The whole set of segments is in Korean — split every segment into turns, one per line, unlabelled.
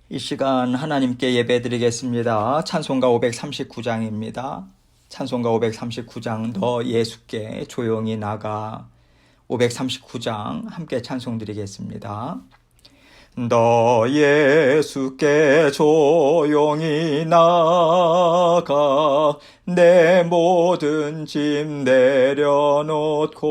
이 시간 하나님께 예배드리겠습니다. 찬송가 539장입니다. 찬송가 539장 너 예수께 조용히 나가. 539장 함께 찬송드리겠습니다. 너 예수께 조용히 나가 내 모든 짐 내려놓고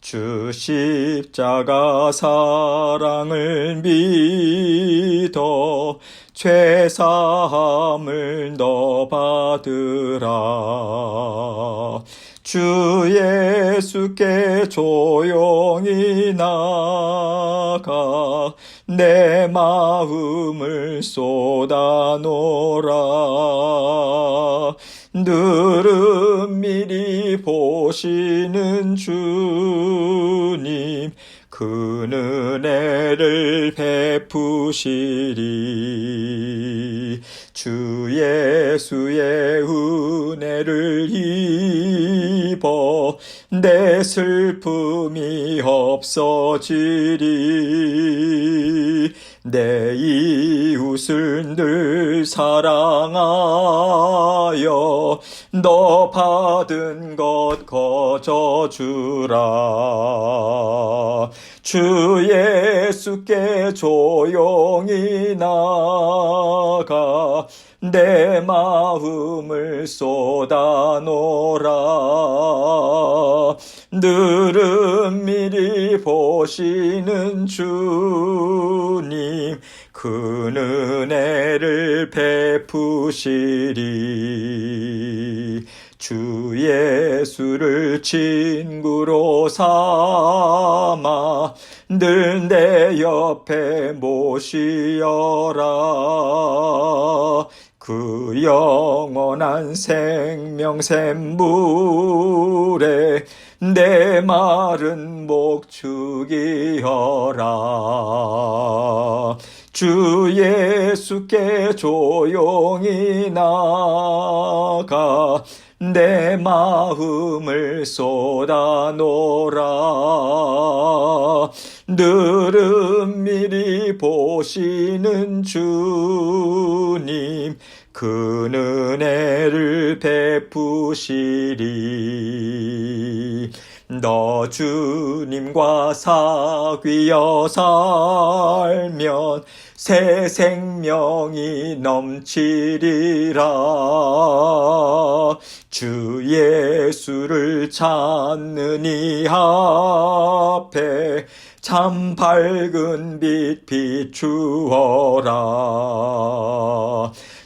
주 십자가 사랑을 믿어 죄사함을 너 받으라. 주 예수께 조용히 나가 내 마음을 쏟아놓으라. 늘은 미리 보시는 주님 그 은혜를 베푸시리. 주 예수의 은혜를 입어 내 슬픔이 없어지리. 내 이웃을 늘 사랑하여 너 받은 것 거저주라. 주 예수께 조용히 나가 내 마음을 쏟아놓으라. 늘은 미리 보시는 주님 그 은혜를 베푸시리. 주 예수를 친구로 삼아 늘 내 옆에 모시어라. 그 영원한 생명샘물에 내 마른 목 죽이어라. 주 예수께 조용히 나가 내 마음을 쏟아놓으라. 늘은 미리 보시는 주님 그 은혜를 베푸시리. 너 주님과 사귀어 살면 새 생명이 넘치리라. 주 예수를 찾는 이 앞에 참 밝은 빛 비추어라.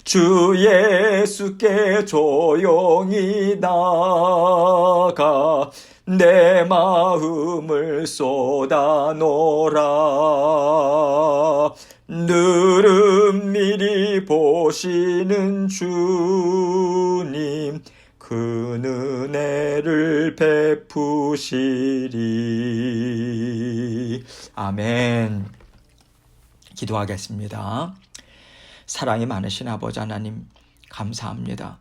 주 예수께 조용히 나가 내 마음을 쏟아놓으라. 늘은 미리 보시는 주님 그 은혜를 베푸시리. 아멘. 기도하겠습니다. 사랑이 많으신 아버지 하나님 감사합니다.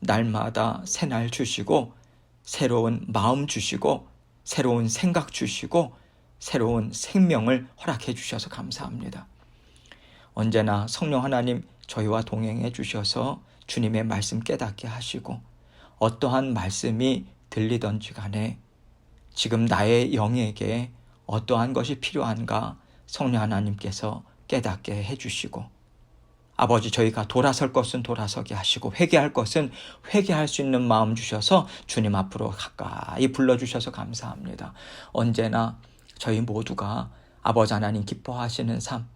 날마다 새날 주시고 새로운 마음 주시고 새로운 생각 주시고 새로운 생명을 허락해 주셔서 감사합니다. 언제나 성령 하나님 저희와 동행해 주셔서 주님의 말씀 깨닫게 하시고 어떠한 말씀이 들리던지 간에 지금 나의 영에게 어떠한 것이 필요한가 성령 하나님께서 깨닫게 해주시고 아버지 저희가 돌아설 것은 돌아서게 하시고 회개할 것은 회개할 수 있는 마음 주셔서 주님 앞으로 가까이 불러주셔서 감사합니다. 언제나 저희 모두가 아버지 하나님 기뻐하시는 삶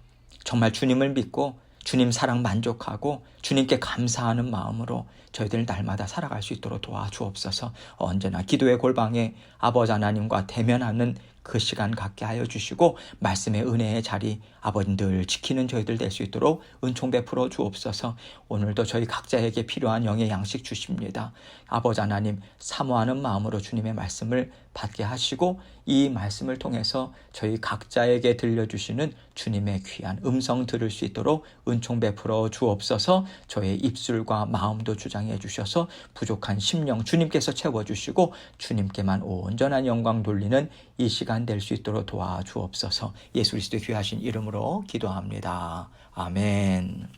정말 주님을 믿고 주님 사랑 만족하고 주님께 감사하는 마음으로 저희들 날마다 살아갈 수 있도록 도와주옵소서. 언제나 기도의 골방에 아버지 하나님과 대면하는 그 시간 갖게 하여 주시고 말씀의 은혜의 자리 아버지 늘 지키는 저희들 될 수 있도록 은총 베풀어 주옵소서. 오늘도 저희 각자에게 필요한 영의 양식 주십니다. 아버지 하나님 사모하는 마음으로 주님의 말씀을 받게 하시고 이 말씀을 통해서 저희 각자에게 들려주시는 주님의 귀한 음성 들을 수 있도록 은총 베풀어 주옵소서. 저의 입술과 마음도 주장해 주셔서 부족한 심령 주님께서 채워주시고 주님께만 온전한 영광 돌리는 이 시간 될 수 있도록 도와주옵소서. 예수 그리스도의 귀하신 이름으로 기도합니다. 아멘.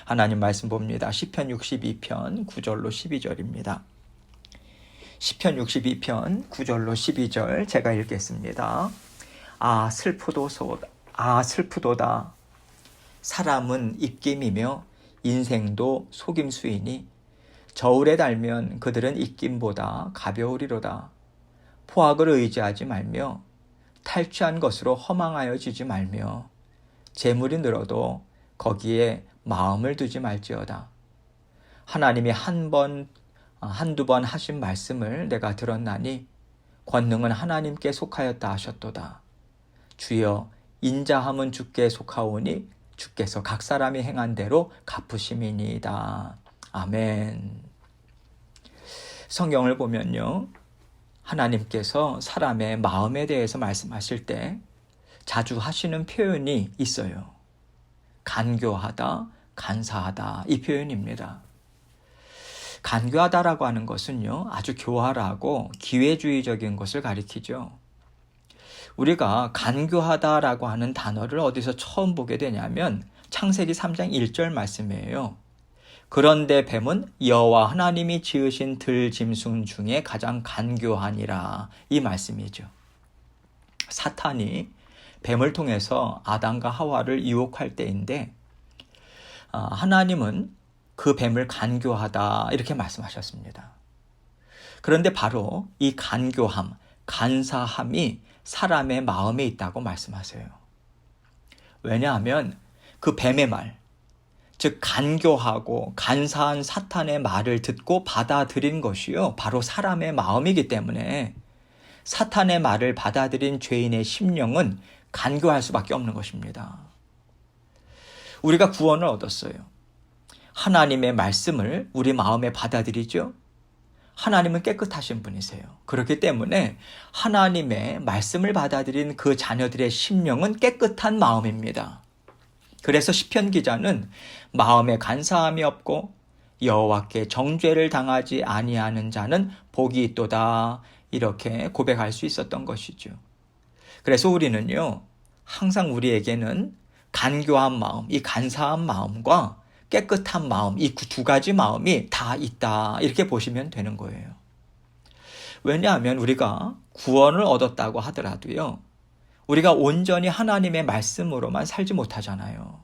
하나님 말씀 봅니다. 시편 62편 9절로 12절입니다. 시편 62편 9절로 12절 제가 읽겠습니다. 아 슬프도다. 사람은 입김이며 인생도 속임수이니 저울에 달면 그들은 입김보다 가벼우리로다. 포악을 의지하지 말며 탈취한 것으로 허망하여지지 말며 재물이 늘어도 거기에 마음을 두지 말지어다. 하나님이 한두 번 하신 말씀을 내가 들었나니 권능은 하나님께 속하였다 하셨도다. 주여 인자함은 주께 속하오니 주께서 각 사람이 행한 대로 갚으심이니이다. 아멘. 성경을 보면요, 하나님께서 사람의 마음에 대해서 말씀하실 때 자주 하시는 표현이 있어요. 간교하다, 간사하다, 이 표현입니다. 간교하다라고 하는 것은요, 아주 교활하고 기회주의적인 것을 가리키죠. 우리가 간교하다라고 하는 단어를 어디서 처음 보게 되냐면 창세기 3장 1절 말씀이에요. 그런데 뱀은 여호와 하나님이 지으신 들짐승 중에 가장 간교하니라, 이 말씀이죠. 사탄이 뱀을 통해서 아담과 하와를 유혹할 때인데 하나님은 그 뱀을 간교하다 이렇게 말씀하셨습니다. 그런데 바로 이 간교함, 간사함이 사람의 마음에 있다고 말씀하세요. 왜냐하면 그 뱀의 말, 즉 간교하고 간사한 사탄의 말을 듣고 받아들인 것이요, 바로 사람의 마음이기 때문에 사탄의 말을 받아들인 죄인의 심령은 간교할 수밖에 없는 것입니다. 우리가 구원을 얻었어요. 하나님의 말씀을 우리 마음에 받아들이죠. 하나님은 깨끗하신 분이세요. 그렇기 때문에 하나님의 말씀을 받아들인 그 자녀들의 심령은 깨끗한 마음입니다. 그래서 시편 기자는 마음에 간사함이 없고 여호와께 정죄를 당하지 아니하는 자는 복이 있도다, 이렇게 고백할 수 있었던 것이죠. 그래서 우리는요, 항상 우리에게는 간교한 마음, 이 간사한 마음과 깨끗한 마음, 이 두 가지 마음이 다 있다, 이렇게 보시면 되는 거예요. 왜냐하면 우리가 구원을 얻었다고 하더라도요, 우리가 온전히 하나님의 말씀으로만 살지 못하잖아요.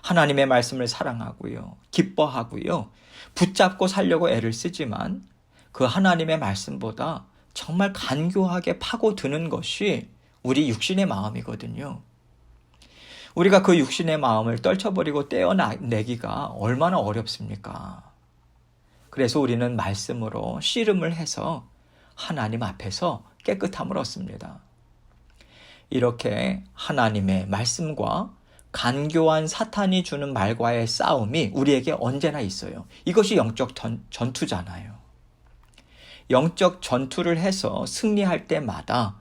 하나님의 말씀을 사랑하고요, 기뻐하고요, 붙잡고 살려고 애를 쓰지만 그 하나님의 말씀보다 정말 간교하게 파고드는 것이 우리 육신의 마음이거든요. 우리가 그 육신의 마음을 떨쳐버리고 떼어내기가 얼마나 어렵습니까? 그래서 우리는 말씀으로 씨름을 해서 하나님 앞에서 깨끗함을 얻습니다. 이렇게 하나님의 말씀과 간교한 사탄이 주는 말과의 싸움이 우리에게 언제나 있어요. 이것이 영적 전투잖아요. 영적 전투를 해서 승리할 때마다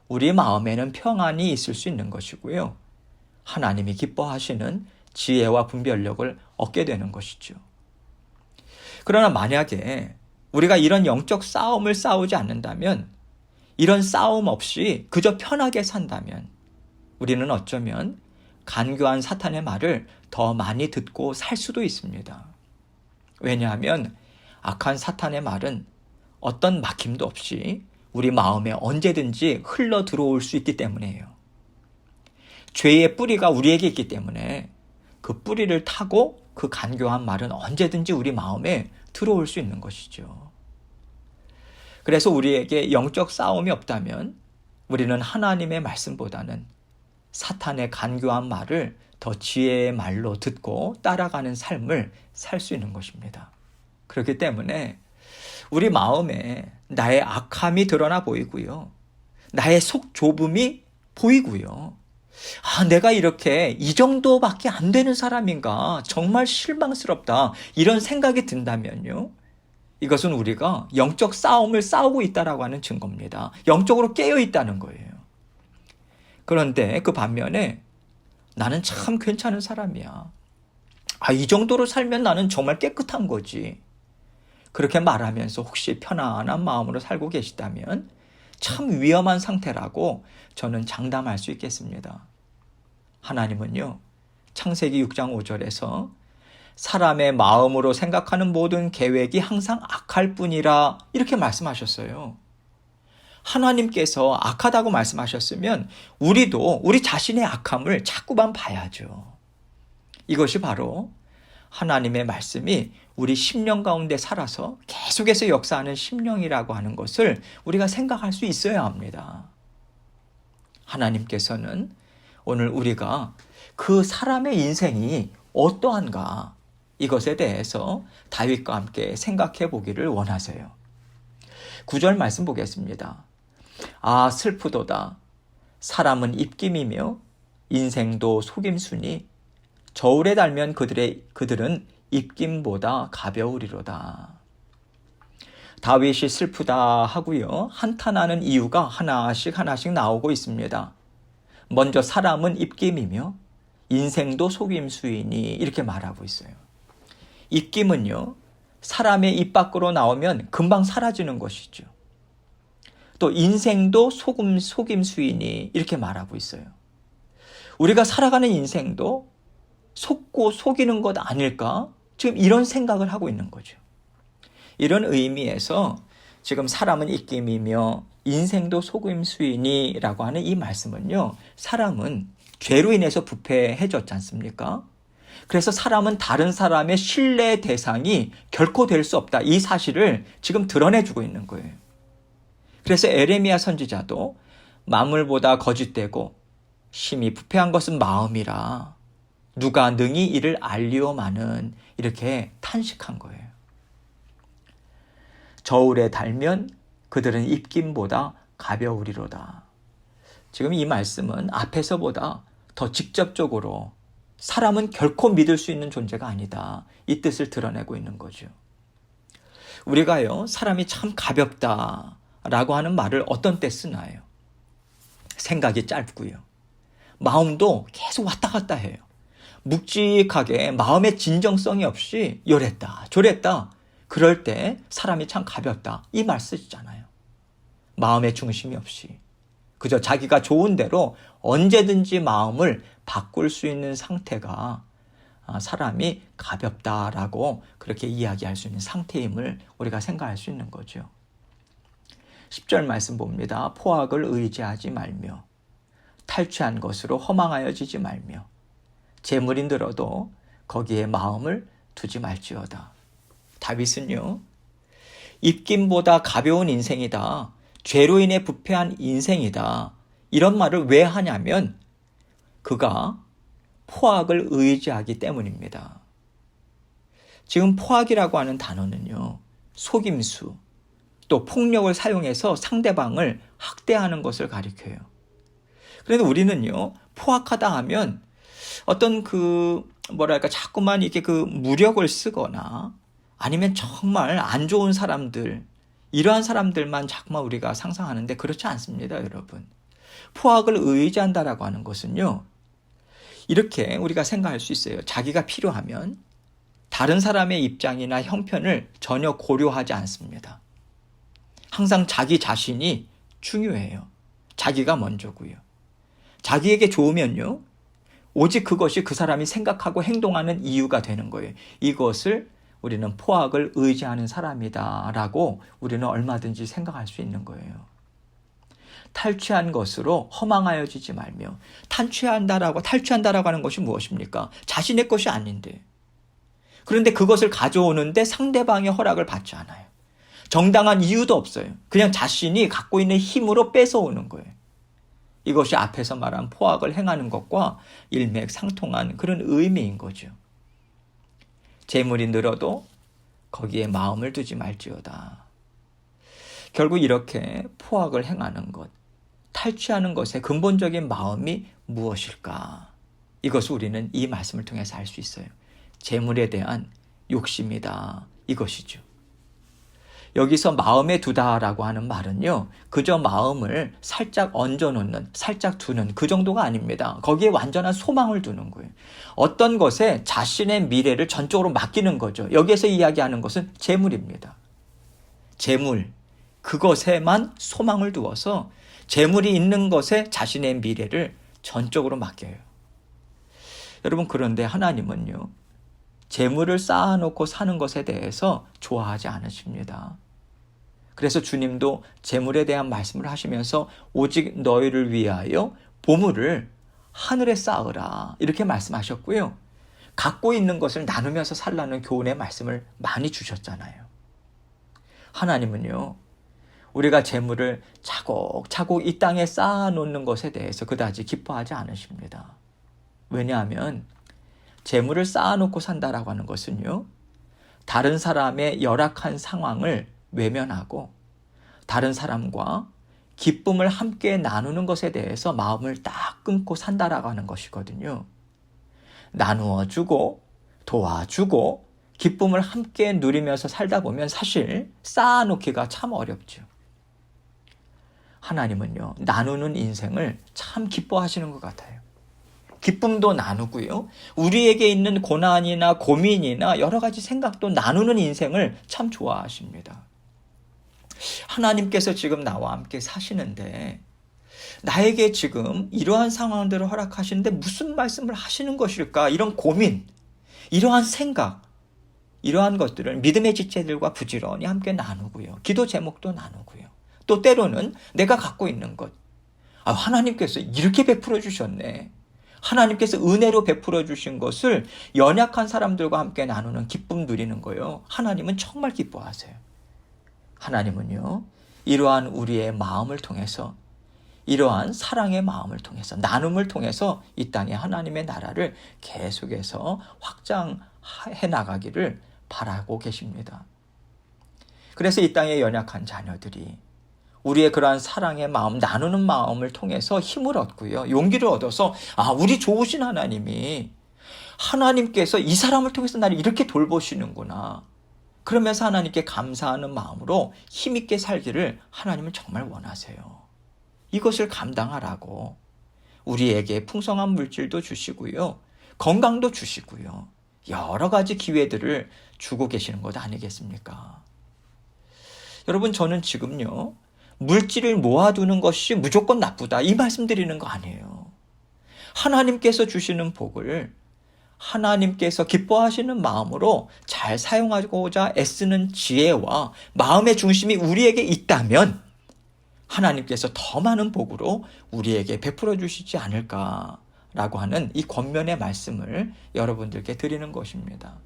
우리 마음에는 평안이 있을 수 있는 것이고요, 하나님이 기뻐하시는 지혜와 분별력을 얻게 되는 것이죠. 그러나 만약에 우리가 이런 영적 싸움을 싸우지 않는다면, 이런 싸움 없이 그저 편하게 산다면 우리는 어쩌면 간교한 사탄의 말을 더 많이 듣고 살 수도 있습니다. 왜냐하면 악한 사탄의 말은 어떤 막힘도 없이 우리 마음에 언제든지 흘러 들어올 수 있기 때문이에요. 죄의 뿌리가 우리에게 있기 때문에 그 뿌리를 타고 그 간교한 말은 언제든지 우리 마음에 들어올 수 있는 것이죠. 그래서 우리에게 영적 싸움이 없다면 우리는 하나님의 말씀보다는 사탄의 간교한 말을 더 지혜의 말로 듣고 따라가는 삶을 살 수 있는 것입니다. 그렇기 때문에 우리 마음에 나의 악함이 드러나 보이고요, 나의 속 좁음이 보이고요, 내가 이렇게 이 정도밖에 안 되는 사람인가, 정말 실망스럽다, 이런 생각이 든다면요, 이것은 우리가 영적 싸움을 싸우고 있다라고 하는 증거입니다. 영적으로 깨어 있다는 거예요. 그런데 그 반면에 나는 참 괜찮은 사람이야, 이 정도로 살면 나는 정말 깨끗한 거지, 그렇게 말하면서 혹시 편안한 마음으로 살고 계시다면 참 위험한 상태라고 저는 장담할 수 있겠습니다. 하나님은요, 창세기 6장 5절에서 사람의 마음으로 생각하는 모든 계획이 항상 악할 뿐이라 이렇게 말씀하셨어요. 하나님께서 악하다고 말씀하셨으면 우리도 우리 자신의 악함을 자꾸만 봐야죠. 이것이 바로 하나님의 말씀이 우리 심령 가운데 살아서 계속해서 역사하는 심령이라고 하는 것을 우리가 생각할 수 있어야 합니다. 하나님께서는 오늘 우리가 그 사람의 인생이 어떠한가 이것에 대해서 다윗과 함께 생각해 보기를 원하세요. 9절 말씀 보겠습니다. 아 슬프도다. 사람은 입김이며 인생도 속임수니 저울에 달면 그들은 입김보다 가벼우리로다. 다윗이 슬프다 하고요. 한탄하는 이유가 하나씩 나오고 있습니다. 먼저 사람은 입김이며 인생도 속임수이니 이렇게 말하고 있어요. 입김은요, 사람의 입 밖으로 나오면 금방 사라지는 것이죠. 또 인생도 속임수이니 이렇게 말하고 있어요. 우리가 살아가는 인생도 속고 속이는 것 아닐까? 지금 이런 생각을 하고 있는 거죠. 이런 의미에서 지금 사람은 입김이며 인생도 속임수이니 라고 하는 이 말씀은요, 사람은 죄로 인해서 부패해졌지 않습니까? 그래서 사람은 다른 사람의 신뢰 대상이 결코 될 수 없다. 이 사실을 지금 드러내주고 있는 거예요. 그래서 에레미야 선지자도 만물보다 거짓되고 심히 부패한 것은 마음이라 누가 능히 이를 알리오마는 이렇게 탄식한 거예요. 저울에 달면 그들은 입김보다 가벼우리로다. 지금 이 말씀은 앞에서보다 더 직접적으로 사람은 결코 믿을 수 있는 존재가 아니다. 이 뜻을 드러내고 있는 거죠. 우리가요, 사람이 참 가볍다라고 하는 말을 어떤 때 쓰나요? 생각이 짧고요. 마음도 계속 왔다 갔다 해요. 묵직하게 마음의 진정성이 없이 요랬다 저랬다. 그럴 때 사람이 참 가볍다. 이 말 쓰잖아요. 마음의 중심이 없이. 그저 자기가 좋은 대로 언제든지 마음을 바꿀 수 있는 상태가 사람이 가볍다라고 그렇게 이야기할 수 있는 상태임을 우리가 생각할 수 있는 거죠. 10절 말씀 봅니다. 포악을 의지하지 말며 탈취한 것으로 허망하여지지 말며 재물이 늘어도 거기에 마음을 두지 말지어다. 다윗은요, 입김보다 가벼운 인생이다. 죄로 인해 부패한 인생이다. 이런 말을 왜 하냐면 그가 포악을 의지하기 때문입니다. 지금 포악이라고 하는 단어는요, 속임수, 또 폭력을 사용해서 상대방을 학대하는 것을 가리켜요. 그런데 우리는요, 포악하다 하면 어떤 자꾸만 이게 무력을 쓰거나 아니면 정말 안 좋은 사람들, 이러한 사람들만 자꾸만 우리가 상상하는데 그렇지 않습니다, 여러분. 포악을 의지한다라고 하는 것은요, 이렇게 우리가 생각할 수 있어요. 자기가 필요하면 다른 사람의 입장이나 형편을 전혀 고려하지 않습니다. 항상 자기 자신이 중요해요. 자기가 먼저고요. 자기에게 좋으면요, 오직 그것이 그 사람이 생각하고 행동하는 이유가 되는 거예요. 이것을 우리는 포악을 의지하는 사람이다라고 우리는 얼마든지 생각할 수 있는 거예요. 탈취한 것으로 허망하여지지 말며, 탈취한다라고 하는 것이 무엇입니까? 자신의 것이 아닌데. 그런데 그것을 가져오는데 상대방의 허락을 받지 않아요. 정당한 이유도 없어요. 그냥 자신이 갖고 있는 힘으로 뺏어오는 거예요. 이것이 앞에서 말한 포악을 행하는 것과 일맥상통한 그런 의미인 거죠. 재물이 늘어도 거기에 마음을 두지 말지어다. 결국 이렇게 포악을 행하는 것, 탈취하는 것의 근본적인 마음이 무엇일까? 이것을 우리는 이 말씀을 통해서 알 수 있어요. 재물에 대한 욕심이다. 이것이죠. 여기서 마음에 두다라고 하는 말은요, 그저 마음을 살짝 얹어놓는, 살짝 두는 그 정도가 아닙니다. 거기에 완전한 소망을 두는 거예요. 어떤 것에 자신의 미래를 전적으로 맡기는 거죠. 여기에서 이야기하는 것은 재물입니다. 재물, 그것에만 소망을 두어서 재물이 있는 것에 자신의 미래를 전적으로 맡겨요. 여러분, 그런데 하나님은요, 재물을 쌓아놓고 사는 것에 대해서 좋아하지 않으십니다. 그래서 주님도 재물에 대한 말씀을 하시면서 오직 너희를 위하여 보물을 하늘에 쌓으라 이렇게 말씀하셨고요. 갖고 있는 것을 나누면서 살라는 교훈의 말씀을 많이 주셨잖아요. 하나님은요, 우리가 재물을 차곡차곡 이 땅에 쌓아놓는 것에 대해서 그다지 기뻐하지 않으십니다. 왜냐하면 재물을 쌓아놓고 산다라고 하는 것은요, 다른 사람의 열악한 상황을 외면하고 다른 사람과 기쁨을 함께 나누는 것에 대해서 마음을 딱 끊고 산다라고 하는 것이거든요. 나누어주고 도와주고 기쁨을 함께 누리면서 살다 보면 사실 쌓아놓기가 참 어렵죠. 하나님은요, 나누는 인생을 참 기뻐하시는 것 같아요. 기쁨도 나누고요, 우리에게 있는 고난이나 고민이나 여러 가지 생각도 나누는 인생을 참 좋아하십니다. 하나님께서 지금 나와 함께 사시는데 나에게 지금 이러한 상황들을 허락하시는데 무슨 말씀을 하시는 것일까? 이런 고민, 이러한 생각, 이러한 것들을 믿음의 지체들과 부지런히 함께 나누고요. 기도 제목도 나누고요. 또 때로는 내가 갖고 있는 것, 하나님께서 이렇게 베풀어 주셨네. 하나님께서 은혜로 베풀어 주신 것을 연약한 사람들과 함께 나누는 기쁨 누리는 거예요. 하나님은 정말 기뻐하세요. 하나님은요, 이러한 우리의 마음을 통해서, 이러한 사랑의 마음을 통해서, 나눔을 통해서 이 땅에 하나님의 나라를 계속해서 확장해 나가기를 바라고 계십니다. 그래서 이 땅의 연약한 자녀들이 우리의 그러한 사랑의 마음, 나누는 마음을 통해서 힘을 얻고요, 용기를 얻어서 우리 좋으신 하나님께서 이 사람을 통해서 나를 이렇게 돌보시는구나, 그러면서 하나님께 감사하는 마음으로 힘있게 살기를 하나님은 정말 원하세요. 이것을 감당하라고 우리에게 풍성한 물질도 주시고요, 건강도 주시고요, 여러 가지 기회들을 주고 계시는 것 아니겠습니까? 여러분, 저는 지금요, 물질을 모아두는 것이 무조건 나쁘다 이 말씀 드리는 거 아니에요. 하나님께서 주시는 복을 하나님께서 기뻐하시는 마음으로 잘 사용하고자 애쓰는 지혜와 마음의 중심이 우리에게 있다면 하나님께서 더 많은 복으로 우리에게 베풀어 주시지 않을까라고 하는 이 권면의 말씀을 여러분들께 드리는 것입니다.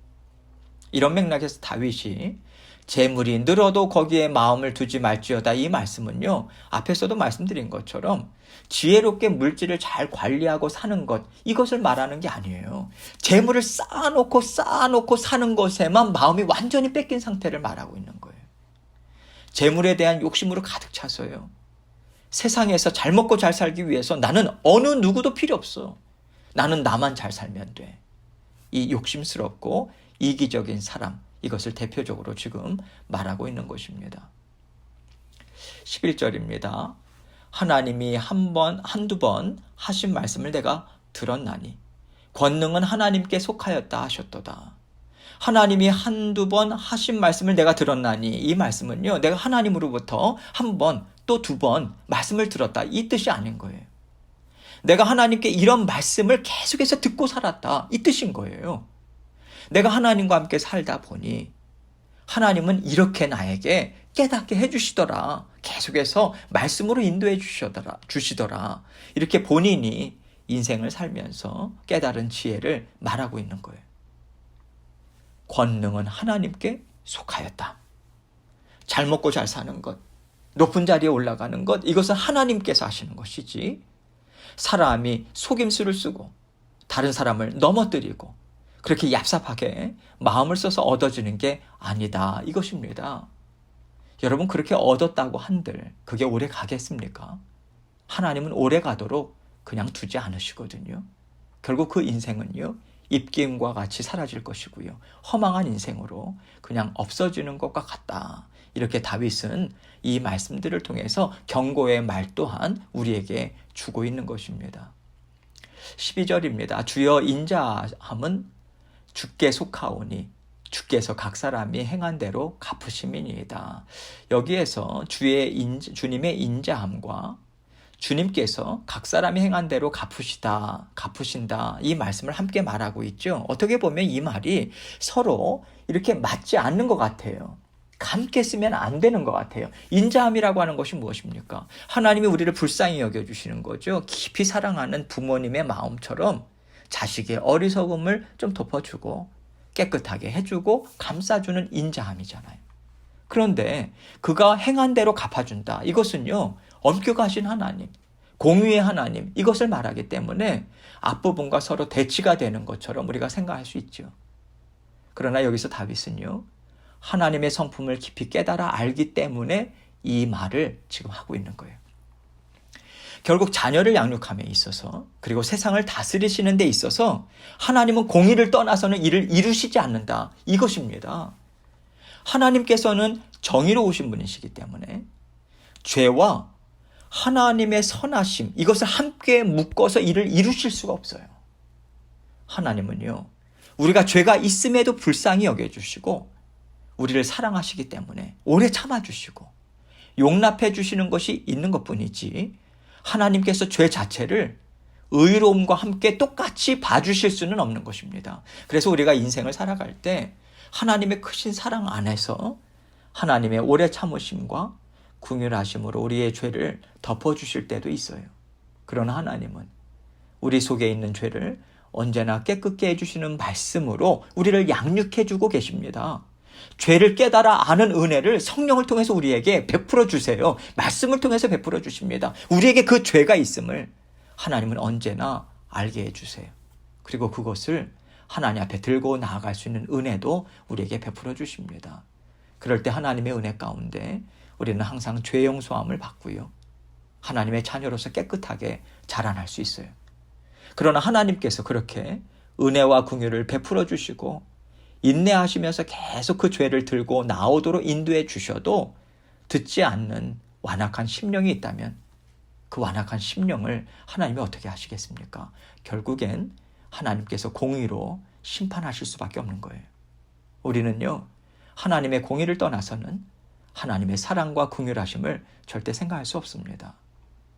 이런 맥락에서 다윗이 재물이 늘어도 거기에 마음을 두지 말지어다 이 말씀은요, 앞에서도 말씀드린 것처럼 지혜롭게 물질을 잘 관리하고 사는 것, 이것을 말하는 게 아니에요. 재물을 쌓아놓고 사는 것에만 마음이 완전히 뺏긴 상태를 말하고 있는 거예요. 재물에 대한 욕심으로 가득 차서요, 세상에서 잘 먹고 잘 살기 위해서 나는 어느 누구도 필요 없어, 나는 나만 잘 살면 돼, 이 욕심스럽고 이기적인 사람, 이것을 대표적으로 지금 말하고 있는 것입니다. 11절입니다. 하나님이 한두 번 하신 말씀을 내가 들었나니 권능은 하나님께 속하였다 하셨도다. 하나님이 한두 번 하신 말씀을 내가 들었나니, 이 말씀은요, 내가 하나님으로부터 한 번 또 두 번 말씀을 들었다 이 뜻이 아닌 거예요. 내가 하나님께 이런 말씀을 계속해서 듣고 살았다 이 뜻인 거예요. 내가 하나님과 함께 살다 보니 하나님은 이렇게 나에게 깨닫게 해주시더라, 계속해서 말씀으로 인도해 주시더라, 이렇게 본인이 인생을 살면서 깨달은 지혜를 말하고 있는 거예요. 권능은 하나님께 속하였다. 잘 먹고 잘 사는 것, 높은 자리에 올라가는 것, 이것은 하나님께서 하시는 것이지 사람이 속임수를 쓰고 다른 사람을 넘어뜨리고 그렇게 얍삽하게 마음을 써서 얻어지는 게 아니다 이것입니다. 여러분, 그렇게 얻었다고 한들 그게 오래 가겠습니까? 하나님은 오래 가도록 그냥 두지 않으시거든요. 결국 그 인생은요, 입김과 같이 사라질 것이고요, 허망한 인생으로 그냥 없어지는 것과 같다. 이렇게 다윗은 이 말씀들을 통해서 경고의 말 또한 우리에게 주고 있는 것입니다. 12절입니다. 주여 인자함은 주께 속하오니 주께서 각 사람이 행한 대로 갚으심이니이다. 여기에서 주님의 인자함과 주님께서 각 사람이 행한 대로 갚으신다. 이 말씀을 함께 말하고 있죠. 어떻게 보면 이 말이 서로 이렇게 맞지 않는 것 같아요. 함께 쓰면 안 되는 것 같아요. 인자함이라고 하는 것이 무엇입니까? 하나님이 우리를 불쌍히 여겨주시는 거죠. 깊이 사랑하는 부모님의 마음처럼 자식의 어리석음을 좀 덮어주고 깨끗하게 해주고 감싸주는 인자함이잖아요. 그런데 그가 행한 대로 갚아준다. 이것은요, 엄격하신 하나님, 공의의 하나님, 이것을 말하기 때문에 앞부분과 서로 대치가 되는 것처럼 우리가 생각할 수 있죠. 그러나 여기서 다윗은요, 하나님의 성품을 깊이 깨달아 알기 때문에 이 말을 지금 하고 있는 거예요. 결국 자녀를 양육함에 있어서, 그리고 세상을 다스리시는 데 있어서 하나님은 공의를 떠나서는 이를 이루시지 않는다. 이것입니다. 하나님께서는 정의로우신 분이시기 때문에 죄와 하나님의 선하심, 이것을 함께 묶어서 이를 이루실 수가 없어요. 하나님은요, 우리가 죄가 있음에도 불쌍히 여겨주시고 우리를 사랑하시기 때문에 오래 참아주시고 용납해 주시는 것이 있는 것뿐이지, 하나님께서 죄 자체를 의로움과 함께 똑같이 봐주실 수는 없는 것입니다. 그래서 우리가 인생을 살아갈 때 하나님의 크신 사랑 안에서 하나님의 오래 참으심과 긍휼하심으로 우리의 죄를 덮어주실 때도 있어요. 그러나 하나님은 우리 속에 있는 죄를 언제나 깨끗게 해주시는 말씀으로 우리를 양육해주고 계십니다. 죄를 깨달아 아는 은혜를 성령을 통해서 우리에게 베풀어 주세요. 말씀을 통해서 베풀어 주십니다. 우리에게 그 죄가 있음을 하나님은 언제나 알게 해주세요. 그리고 그것을 하나님 앞에 들고 나아갈 수 있는 은혜도 우리에게 베풀어 주십니다. 그럴 때 하나님의 은혜 가운데 우리는 항상 죄 용서함을 받고요, 하나님의 자녀로서 깨끗하게 자라날 수 있어요. 그러나 하나님께서 그렇게 은혜와 긍휼을 베풀어 주시고 인내하시면서 계속 그 죄를 들고 나오도록 인도해 주셔도 듣지 않는 완악한 심령이 있다면 그 완악한 심령을 하나님이 어떻게 하시겠습니까? 결국엔 하나님께서 공의로 심판하실 수밖에 없는 거예요. 우리는요, 하나님의 공의를 떠나서는 하나님의 사랑과 긍휼하심을 절대 생각할 수 없습니다.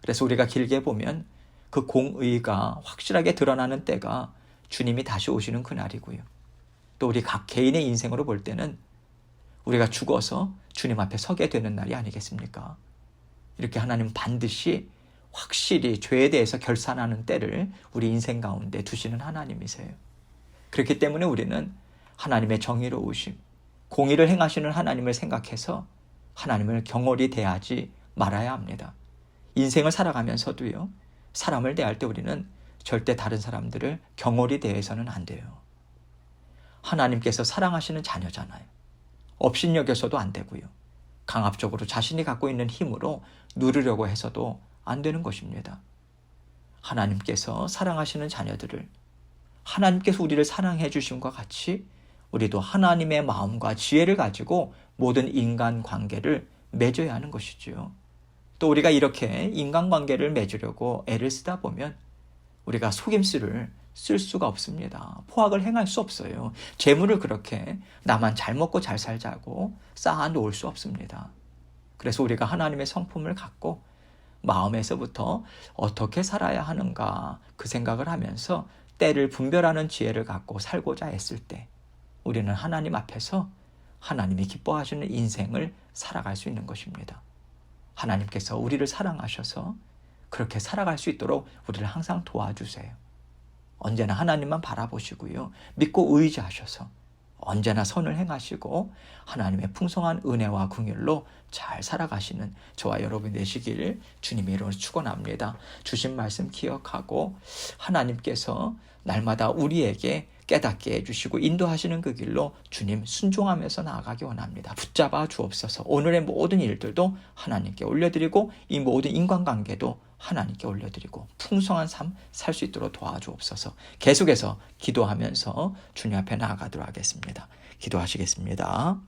그래서 우리가 길게 보면 그 공의가 확실하게 드러나는 때가 주님이 다시 오시는 그날이고요, 또 우리 각 개인의 인생으로 볼 때는 우리가 죽어서 주님 앞에 서게 되는 날이 아니겠습니까? 이렇게 하나님은 반드시 확실히 죄에 대해서 결산하는 때를 우리 인생 가운데 두시는 하나님이세요. 그렇기 때문에 우리는 하나님의 정의로우심, 공의를 행하시는 하나님을 생각해서 하나님을 경홀히 대하지 말아야 합니다. 인생을 살아가면서도요, 사람을 대할 때 우리는 절대 다른 사람들을 경홀히 대해서는 안 돼요. 하나님께서 사랑하시는 자녀잖아요. 업신여겨서도 안 되고요, 강압적으로 자신이 갖고 있는 힘으로 누리려고 해서도 안 되는 것입니다. 하나님께서 사랑하시는 자녀들을, 하나님께서 우리를 사랑해 주심과 같이 우리도 하나님의 마음과 지혜를 가지고 모든 인간관계를 맺어야 하는 것이지요. 또 우리가 이렇게 인간관계를 맺으려고 애를 쓰다 보면 우리가 속임수를 쓸 수가 없습니다. 포악을 행할 수 없어요. 재물을 그렇게 나만 잘 먹고 잘 살자고 쌓아 놓을 수 없습니다. 그래서 우리가 하나님의 성품을 갖고 마음에서부터 어떻게 살아야 하는가 그 생각을 하면서 때를 분별하는 지혜를 갖고 살고자 했을 때 우리는 하나님 앞에서 하나님이 기뻐하시는 인생을 살아갈 수 있는 것입니다. 하나님께서 우리를 사랑하셔서 그렇게 살아갈 수 있도록 우리를 항상 도와주세요. 언제나 하나님만 바라보시고요, 믿고 의지하셔서 언제나 선을 행하시고 하나님의 풍성한 은혜와 긍휼로 잘 살아가시는 저와 여러분 되시기를 주님의 이름으로 축원합니다. 주신 말씀 기억하고 하나님께서 날마다 우리에게 깨닫게 해주시고 인도하시는 그 길로 주님 순종하면서 나아가기 원합니다. 붙잡아 주옵소서. 오늘의 모든 일들도 하나님께 올려드리고 이 모든 인간관계도 하나님께 올려드리고 풍성한 삶 살 수 있도록 도와주옵소서. 계속해서 기도하면서 주님 앞에 나아가도록 하겠습니다. 기도하시겠습니다.